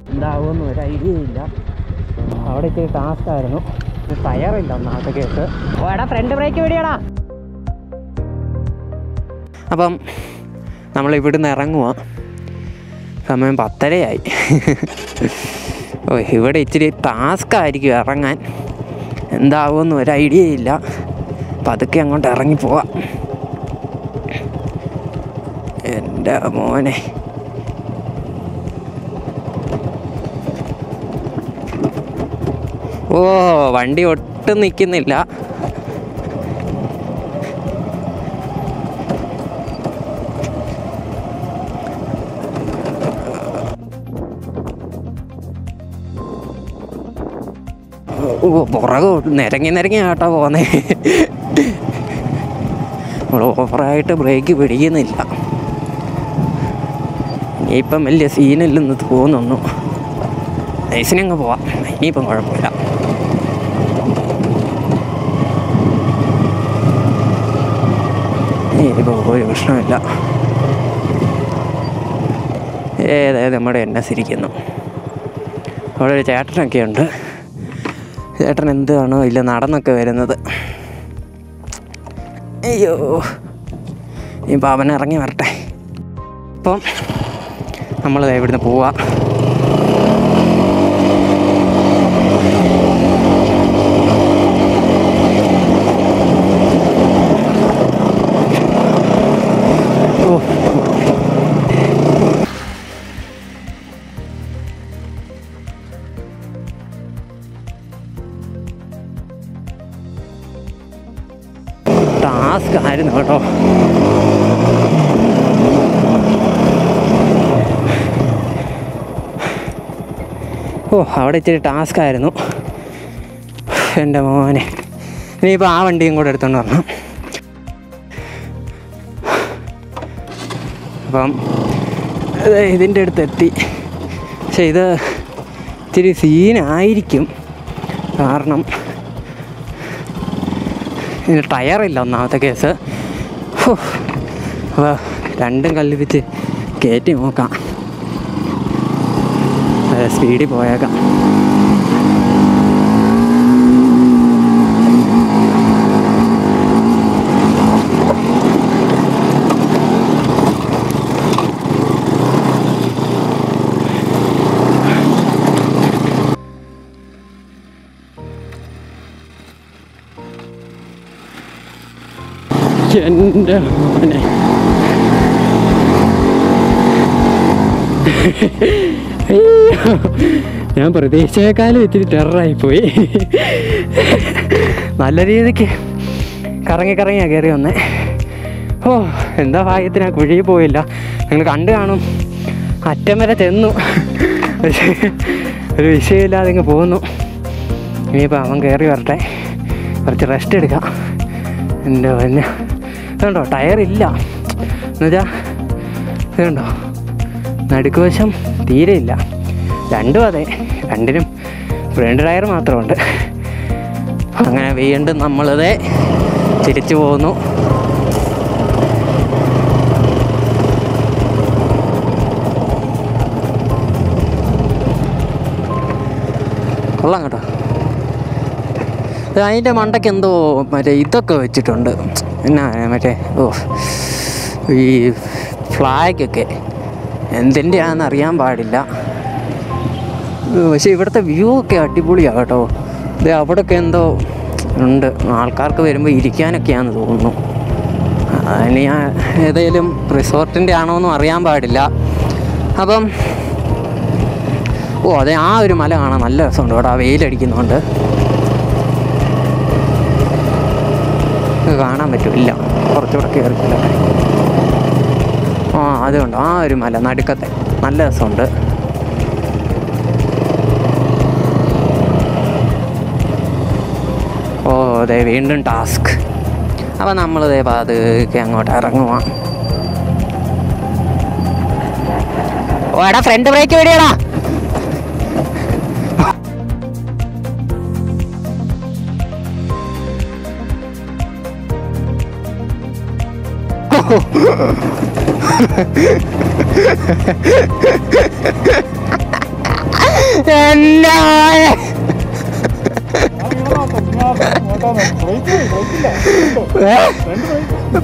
എന്താകുമെന്ന് ഒരു ഐഡിയ ഇല്ല. അവിടെ ഇത്തിരി ടാസ്ക്കായിരുന്നു. ടയറില്ല ഒന്നാമത്തെ കേസ്. എടാ ഫ്രണ്ട് ബ്രേക്ക് പിടിയടാ. അപ്പം നമ്മളിവിടുന്ന് ഇറങ്ങുക. സമയം 10:30 ഓ ഇവിടെ ഇച്ചിരി ടാസ്ക്കായിരിക്കും ഇറങ്ങാൻ. എന്താകുമെന്ന് ഒരു ഐഡിയ ഇല്ല. പതുക്കെ അങ്ങോട്ട് ഇറങ്ങിപ്പോവാം. എൻ്റെ മോനെ, ഓ വണ്ടി ഒട്ടും നിൽക്കുന്നില്ല. ഓ പുറകെ നിരങ്ങി കേട്ടോ പോന്നേ. നമ്മൾ ഓവറായിട്ട് ബ്രേക്ക് പിടിക്കുന്നില്ല. ഇനിയിപ്പം വലിയ സീനില്ലെന്ന് തോന്നുന്നു. നൈസിനങ്ങ് പോവാം. ഇനിയിപ്പം കുഴപ്പമില്ല. ഇനിയിപ്പോൾ ഒരു പ്രശ്നമില്ല. ഏതായത് നമ്മുടെ എന്നെ സിരിക്കുന്നു. അവിടെ ഒരു ചേട്ടനൊക്കെ ഉണ്ട്. ചേട്ടൻ എന്താണോ ഇല്ല നടന്നൊക്കെ വരുന്നത്. അയ്യോ, ഇപ്പം അവൻ ഇറങ്ങി വരട്ടെ. അപ്പം നമ്മൾ ഇവിടുന്ന് പോവാം. ടാസ്ക് ആയിരുന്നു കേട്ടോ. ഓ അവിടെ ഇച്ചിരി ടാസ്ക് ആയിരുന്നു. എൻ്റെ മോനെ, ഇനിയിപ്പോൾ ആ വണ്ടിയും കൂടെ എടുത്തോണ്ട് വരണം. അപ്പം ഇതിൻ്റെ അടുത്ത് എത്തി. പക്ഷെ ഇത് ഇച്ചിരി സീനായിരിക്കും. കാരണം ഇതിന് ടയറില്ല ഒന്നാമത്തെ കേസ്. അപ്പോൾ രണ്ടും കല്ലിപ്പിച്ച് കയറ്റി നോക്കാം. സ്പീഡിൽ പോയേക്കാം. എൻ്റെ മോനെ, ഞാൻ പ്രതീക്ഷിച്ചേക്കാളും ഇത്തിരി ടെററായിപ്പോയി. നല്ല രീതിക്ക് കറങ്ങിയാണ് കയറി വന്നേ. ഓ എന്താ ഭാഗ്യത്തിന് ആ കുഴിയിൽ പോയില്ല. നിങ്ങൾ കണ്ടു കാണും, അറ്റം വരെ ചെന്നു. പക്ഷേ ഒരു വിഷയമില്ലാതെ ഇങ്ങ് പോകുന്നു. ഇനിയിപ്പോൾ അവൻ കയറി വരട്ടെ, കുറച്ച് റെസ്റ്റ് എടുക്കാം. എൻ്റെ പിന്നെ ഇതുണ്ടോ ടയറില്ല എന്നുവെച്ചാൽ ഇതുണ്ടോ നടുക്കുവശം തീരെയില്ല. രണ്ടും അതെ, രണ്ടിനും ഫ്രണ്ട് ടയർ മാത്രമുണ്ട്. അങ്ങനെ വീണ്ടും നമ്മളിത് തിരിച്ചു പോകുന്നു. കൊള്ളാം കേട്ടോ. അതിൻ്റെ മണ്ടയ്ക്ക് എന്തോ മറ്റേ ഇതൊക്കെ വെച്ചിട്ടുണ്ട്. എന്നാ മറ്റേ ഈ ഫ്ലാഗൊക്കെ എന്തിൻ്റെയാണെന്ന് അറിയാൻ പാടില്ല. പക്ഷേ ഇവിടുത്തെ വ്യൂ ഒക്കെ അടിപൊളിയാണ് കേട്ടോ. ഇത് അവിടെയൊക്കെ എന്തോ ഉണ്ട്, ആൾക്കാർക്ക് വരുമ്പോൾ ഇരിക്കാനൊക്കെയാണെന്ന് തോന്നുന്നു. അതിന് ഞാൻ ഏതെങ്കിലും റിസോർട്ടിൻ്റെ ആണോ എന്നും അറിയാൻ പാടില്ല. അപ്പം അതെ, ആ ഒരു മല കാണാൻ നല്ല രസമുണ്ട് കേട്ടോ. ആ വെയിലടിക്കുന്നുണ്ട്, കാണാൻ പറ്റില്ല. കുറച്ചുകൂടെ കയറില്ല. അതുകൊണ്ട് ആ ഒരു മല നടുക്കത്തെ നല്ല രസമുണ്ട്. അതെ വീണ്ടും ടാസ്ക്. അപ്പം നമ്മളിതേ പതുക്കെ അങ്ങോട്ട് ഇറങ്ങുക. എടാ ഫ്രണ്ട് ബ്രേക്ക് വിടിയടാ.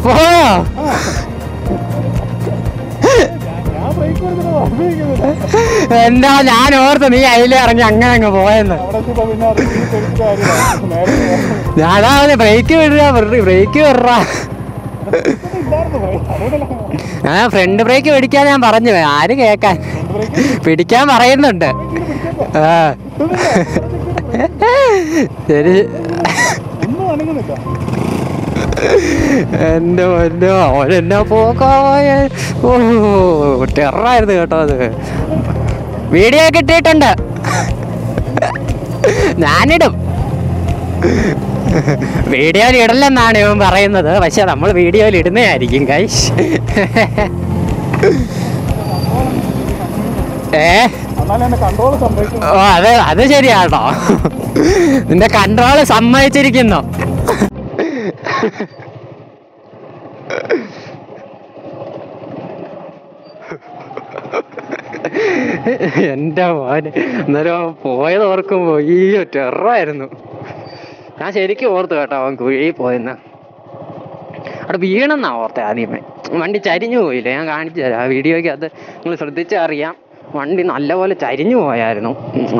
പോയോ? എന്താ ഞാൻ ഓർത്ത് നീ അതിലേ ഇറങ്ങി അങ്ങനെ അങ്ങ് പോയെന്ന്. ഞാനാ ബ്രേക്ക് വിടുക, ബ്രേക്ക് വിടറാ. ഫ്രണ്ട് ബ്രേക്ക് പിടിക്കാൻ ഞാൻ പറഞ്ഞു, ആര് കേക്കാൻ. പിടിക്കാൻ പറയുന്നുണ്ട്. ശരി. എന്റെ അവനെന്നാ പോക്കായ. ഓ ടെററായിരുന്നു കേട്ടോ അത്. വീഡിയോ ഒക്കെ ഇട്ടിട്ടുണ്ട്, ഞാനിടും. വീഡിയോയിൽ ഇടലെന്നാണ് ഇവൻ പറയുന്നത്, പക്ഷെ നമ്മൾ വീഡിയോയിൽ ഇടുന്നതായിരിക്കും ഗൈസ്. ഓ അത് ശരിയാട്ടോ, നിന്റെ കൺട്രോള് സമ്മതിച്ചിരിക്കുന്നു. എൻ്റെ മോന് അന്നേരം പോയത് ഓർക്കുമ്പോ ഈ ടെററായിരുന്നു. ഞാൻ ശരിക്കും ഓർത്തു കേട്ടോ അവൻ കുഴി പോയെന്ന്. അവിടെ വീണെന്നാ ഓർത്തെ ആദ്യമേ. വണ്ടി ചരിഞ്ഞു പോയില്ലേ, ഞാൻ കാണിച്ചു തരാം ആ വീഡിയോയ്ക്ക്. അത് നിങ്ങൾ ശ്രദ്ധിച്ചറിയാം, വണ്ടി നല്ലപോലെ ചരിഞ്ഞു പോയായിരുന്നു.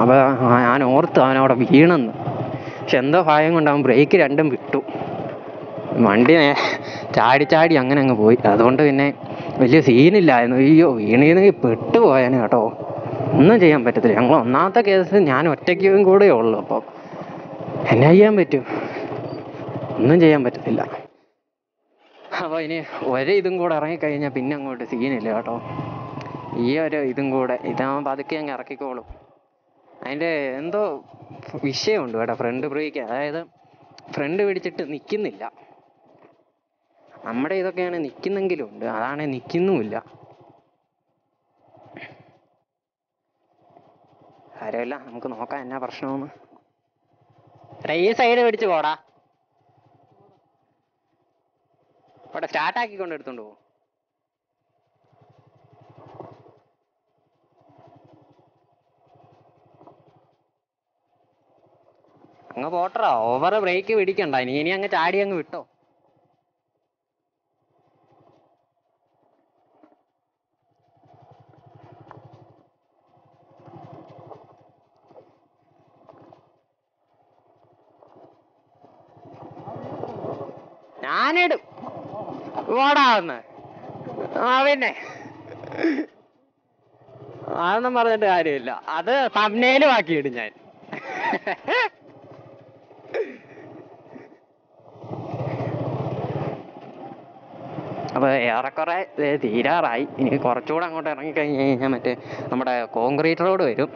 അപ്പോൾ ഞാൻ ഓർത്ത് അവനവിടെ വീണെന്ന്. പക്ഷെ എന്തോ ഭയം കൊണ്ട് അവൻ ബ്രേക്ക് രണ്ടും വിട്ടു. വണ്ടി ചാടി അങ്ങനെ അങ്ങ് പോയി. അതുകൊണ്ട് പിന്നെ വലിയ സീനില്ലായിരുന്നു. അയ്യോ വീണിരുന്നെങ്കിൽ പെട്ടുപോയാന് കേട്ടോ, ഒന്നും ചെയ്യാൻ പറ്റത്തില്ല. ഞങ്ങൾ ഒന്നാമത്തെ കേസ് ഞാൻ ഒറ്റയ്ക്കും കൂടെ ഉള്ളു. അപ്പോൾ എന്നാ ചെയ്യാൻ പറ്റും, ഒന്നും ചെയ്യാൻ പറ്റത്തില്ല. അപ്പോൾ ഇനി ഇതും കൂടെ ഇറങ്ങിക്കഴിഞ്ഞാൽ പിന്നെ അങ്ങോട്ട് സീനില്ല കേട്ടോ. ഈ ഇതും കൂടെ ഇതാകുമ്പോൾ പതുക്കെ അങ്ങ് ഇറക്കിക്കോളും. അതിൻ്റെ എന്തോ വിഷയമുണ്ട് കേട്ടോ ഫ്രണ്ട് ബ്രേക്ക്. അതായത് ഫ്രണ്ട് പിടിച്ചിട്ട് നിൽക്കുന്നില്ല. നമ്മുടെ ഇതൊക്കെയാണ് നിൽക്കുന്നെങ്കിലും ഉണ്ട്, അതാണ് നിൽക്കുന്നുമില്ല. ആരുമില്ല, നമുക്ക് നോക്കാം എന്നാ പ്രശ്നമെന്ന്. ഈ സൈഡ് പിടിച്ച് പോടാ, അവിടെ സ്റ്റാർട്ടാക്കിക്കൊണ്ട് എടുത്തോണ്ട് പോകും. അങ്ങ് പോട്ടറാ, ഓവർ ബ്രേക്ക് പിടിക്കണ്ട. ഇനി അങ്ങ് ചാടി അങ്ങ് വിട്ടോ. ഞാനിടും ഓടാന്ന്. പിന്നെ അതൊന്നും പറഞ്ഞിട്ട് കാര്യമില്ല, അത് തംബ്നെയിലും ആക്കിയിടും ഞാൻ. അപ്പോൾ ഏറെക്കുറെ തീരാറായി. ഇനി കുറച്ചുകൂടെ അങ്ങോട്ട് ഇറങ്ങിക്കഴിഞ്ഞ് കഴിഞ്ഞാൽ മറ്റേ നമ്മുടെ കോൺക്രീറ്റ് റോഡ് വരും.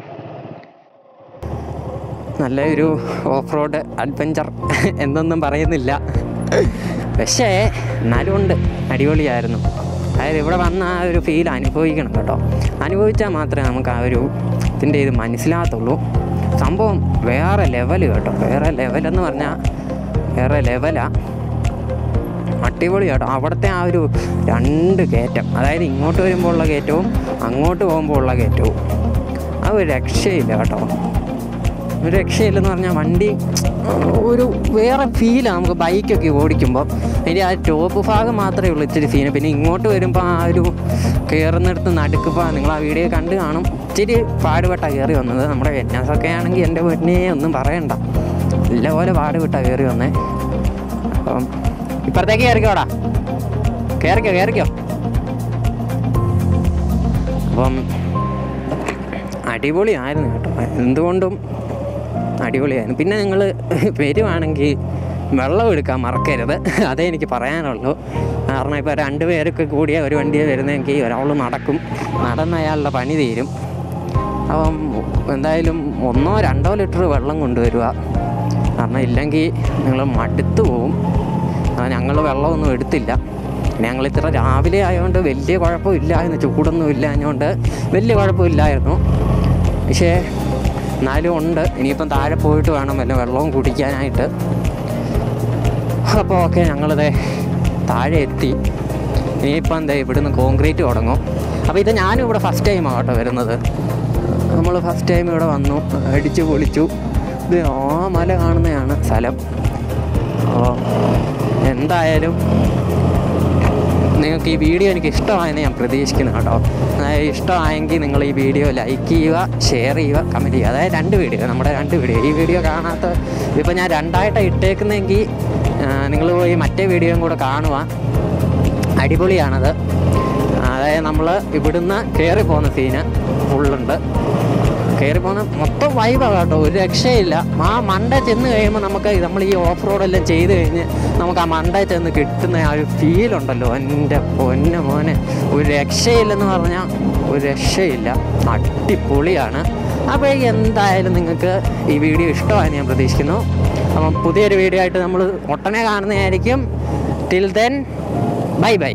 നല്ലൊരു ഓഫ് റോഡ് അഡ്വഞ്ചർ എന്നൊന്നും പറയുന്നില്ല, പക്ഷേ എന്നാലും ഉണ്ട്, അടിപൊളിയായിരുന്നു. അതായത് ഇവിടെ വന്ന ആ ഒരു ഫീൽ അനുഭവിക്കണം കേട്ടോ. അനുഭവിച്ചാൽ മാത്രമേ നമുക്ക് ആ ഒരു ഇതിൻ്റെ ഇത് മനസ്സിലാകത്തുള്ളൂ. സംഭവം വേറെ ലെവൽ കേട്ടോ, വേറെ ലെവലെന്ന് പറഞ്ഞാൽ വേറെ ലെവലാണ്. അടിപൊളി കേട്ടോ. അവിടുത്തെ ആ ഒരു 2 കയറ്റം, അതായത് ഇങ്ങോട്ട് വരുമ്പോൾ ഉള്ള കയറ്റവും അങ്ങോട്ട് പോകുമ്പോൾ ഉള്ള കയറ്റവും, ആ ഒരു രക്ഷയില്ല കേട്ടോ. ഒരു രക്ഷയില്ലെന്ന് പറഞ്ഞാൽ വണ്ടി ഒരു വേറെ ഫീലാണ് നമുക്ക് ബൈക്കൊക്കെ ഓടിക്കുമ്പോൾ. അതിൻ്റെ ആ ടോപ്പ് ഭാഗം മാത്രമേ ഉള്ളൂ ഇച്ചിരി സീന്. പിന്നെ ഇങ്ങോട്ട് വരുമ്പോൾ ആ ഒരു കയറുന്നിടത്ത് നടുക്കിപ്പോൾ നിങ്ങൾ ആ വീഡിയോ കണ്ട് കാണും, ഇച്ചിരി പാടുപെട്ടാണ് കയറി വന്നത്. നമ്മുടെ വെന്നാസൊക്കെ ആണെങ്കിൽ എൻ്റെ വീട്ടിനെ ഒന്നും പറയണ്ട, നല്ലപോലെ പാടുപെട്ടാണ് കയറി വന്നേ. അപ്പം ഇപ്പുറത്തേക്ക് കയറിക്കോടാ, കയറിക്കോ. അപ്പം അടിപൊളിയായിരുന്നു കേട്ടോ, എന്തുകൊണ്ടും അടിപൊളിയായിരുന്നു. പിന്നെ നിങ്ങൾ വരുവാണെങ്കിൽ വെള്ളം എടുക്കാൻ മറക്കരുത്, അതേ എനിക്ക് പറയാനുള്ളൂ. കാരണം ഇപ്പോൾ 2 പേരൊക്കെ കൂടിയ ഒരു വണ്ടിയെ വരുന്നതെങ്കിൽ ഒരാൾ നടന്ന് അയാളുടെ പണി തീരും. അപ്പം എന്തായാലും 1-2 ലിറ്റർ വെള്ളം കൊണ്ടുവരിക, കാരണം ഇല്ലെങ്കിൽ നിങ്ങൾ മടുത്തു പോവും. ഞങ്ങൾ വെള്ളമൊന്നും എടുത്തില്ല. ഞങ്ങൾ ഇത്ര രാവിലെ ആയതുകൊണ്ട് വലിയ കുഴപ്പമില്ലായിരുന്നു, ചൂടൊന്നും ഇല്ലാഞ്ഞുകൊണ്ട് വലിയ കുഴപ്പമില്ലായിരുന്നു. പക്ഷേ എന്നാലും ഉണ്ട്. ഇനിയിപ്പം താഴെ പോയിട്ട് വേണം വല്ല വെള്ളവും കുടിക്കാനായിട്ട്. അപ്പോൾ ഓക്കെ, ഞങ്ങളിത് താഴെ എത്തി. ഇനിയിപ്പം ഇവിടുന്ന് കോൺക്രീറ്റ് തുടങ്ങും. അപ്പോൾ ഇത് ഞാനും ഇവിടെ ഫസ്റ്റ് ടൈമാണ് കേട്ടോ വരുന്നത്. നമ്മൾ ഫസ്റ്റ് ടൈം ഇവിടെ വന്നു, അടിച്ചു പൊളിച്ചു. ഇത് ആ മല കാണുന്നതാണ് സ്ഥലം. അപ്പോൾ എന്തായാലും നിങ്ങൾക്ക് ഈ വീഡിയോ എനിക്ക് ഇഷ്ടമായെന്ന് ഞാൻ പ്രതീക്ഷിക്കുന്നു കേട്ടോ. ഇഷ്ടമായെങ്കിൽ നിങ്ങൾ ഈ വീഡിയോ ലൈക്ക് ചെയ്യുക, ഷെയർ ചെയ്യുക, കമൻറ്റ് ചെയ്യുക. അതായത് 2 വീഡിയോ, നമ്മുടെ 2 വീഡിയോ. ഈ വീഡിയോ കാണാത്ത ഇപ്പോൾ ഞാൻ 2ആയിട്ടാണ് ഇട്ടേക്കുന്നതെങ്കിൽ നിങ്ങൾ പോയി മറ്റേ വീഡിയോയും കൂടെ കാണുക. അടിപൊളിയാണത്. അതായത് നമ്മൾ ഇവിടുന്ന് കയറി പോകുന്ന സീന് ഫുള്ളുണ്ട്. കയറി പോകുന്ന മൊത്തം വൈബാണ് കേട്ടോ, ഒരു രക്ഷയില്ല. ആ മണ്ട ചെന്ന് കഴിയുമ്പോൾ നമുക്ക് നമ്മൾ ഈ ഓഫ് റോഡെല്ലാം ചെയ്ത് കഴിഞ്ഞ് നമുക്ക് ആ മണ്ട ചെന്ന് കിട്ടുന്ന ആ ഒരു ഫീലുണ്ടല്ലോ, എൻ്റെ പൊന്നെ മോനെ, ഒരു രക്ഷയില്ലെന്ന് പറഞ്ഞാൽ ഒരു രക്ഷയില്ല. അടിപൊളിയാണ്. അപ്പോൾ എന്തായാലും നിങ്ങൾക്ക് ഈ വീഡിയോ ഇഷ്ടമായെന്ന് ഞാൻ പ്രതീക്ഷിക്കുന്നു. അപ്പം പുതിയൊരു വീഡിയോ ആയിട്ട് നമ്മൾ ഉടനെ കാണുന്നതായിരിക്കും. Till then bye by.